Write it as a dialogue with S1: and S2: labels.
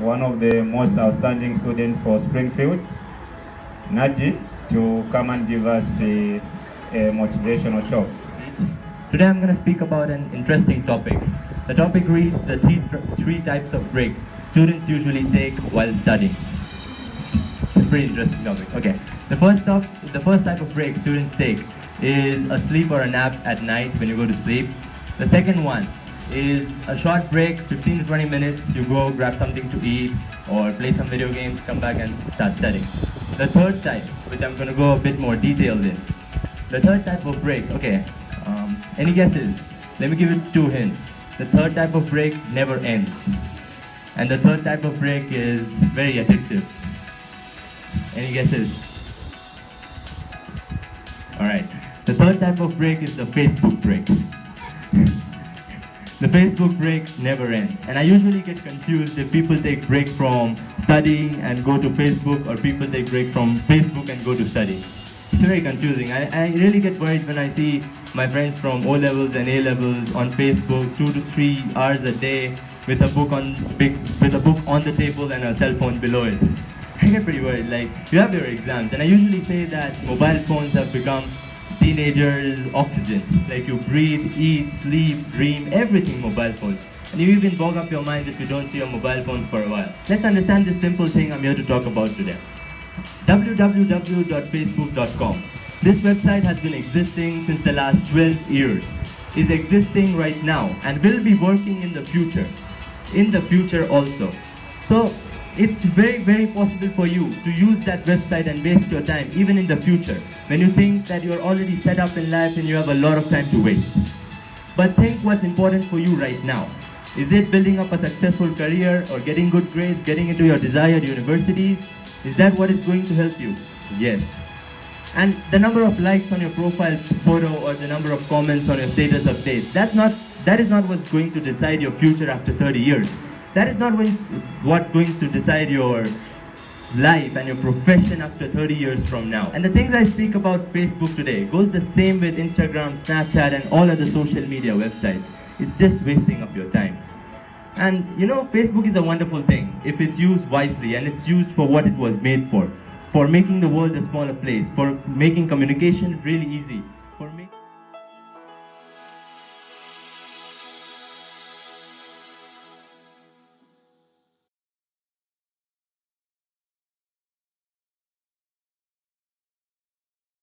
S1: one of the most outstanding students for Springfield, Naji, to come and give us a motivational talk.
S2: Today I'm going to speak about an interesting topic. The topic reads the three types of break students usually take while studying. It's a pretty interesting topic. Okay, the first type of break students take is a sleep or a nap at night when you go to sleep. The second one is a short break, 15 to 20 minutes, you go grab something to eat or play some video games, come back and start studying. The third type, which I'm going to go a bit more detailed in. The third type of break, okay, any guesses? Let me give you 2 hints. The third type of break never ends. And the third type of break is very addictive. Any guesses? Alright, the third type of break is the Facebook break. The Facebook break never ends. And I usually get confused if people take break from studying and go to Facebook, or people take break from Facebook and go to study. It's very confusing. I really get worried when I see my friends from O levels and A levels on Facebook 2 to 3 hours a day with a book on the table and a cell phone below it. I get pretty worried. Like, you have your exams, and I usually say that mobile phones have become teenagers' oxygen. Like, you breathe, eat, sleep, dream, everything mobile phones. And you even bog up your mind if you don't see your mobile phones for a while. Let's understand this simple thing I'm here to talk about today. www.facebook.com. This website has been existing since the last 12 years, is existing right now, and will be working in the future. In the future also. So, it's very, very possible for you to use that website and waste your time even in the future when you think that you're already set up in life and you have a lot of time to waste. But think what's important for you right now. Is it building up a successful career or getting good grades, getting into your desired universities? Is that what is going to help you? Yes. And the number of likes on your profile photo or the number of comments on your status updates, that is not what's going to decide your future after 30 years. That is not what's going to decide your life and your profession after 30 years from now. And the things I speak about Facebook today goes the same with Instagram, Snapchat and all other social media websites. It's just wasting of your time. And you know, Facebook is a wonderful thing if it's used wisely and it's used for what it was made for making the world a smaller place, for making communication really easy.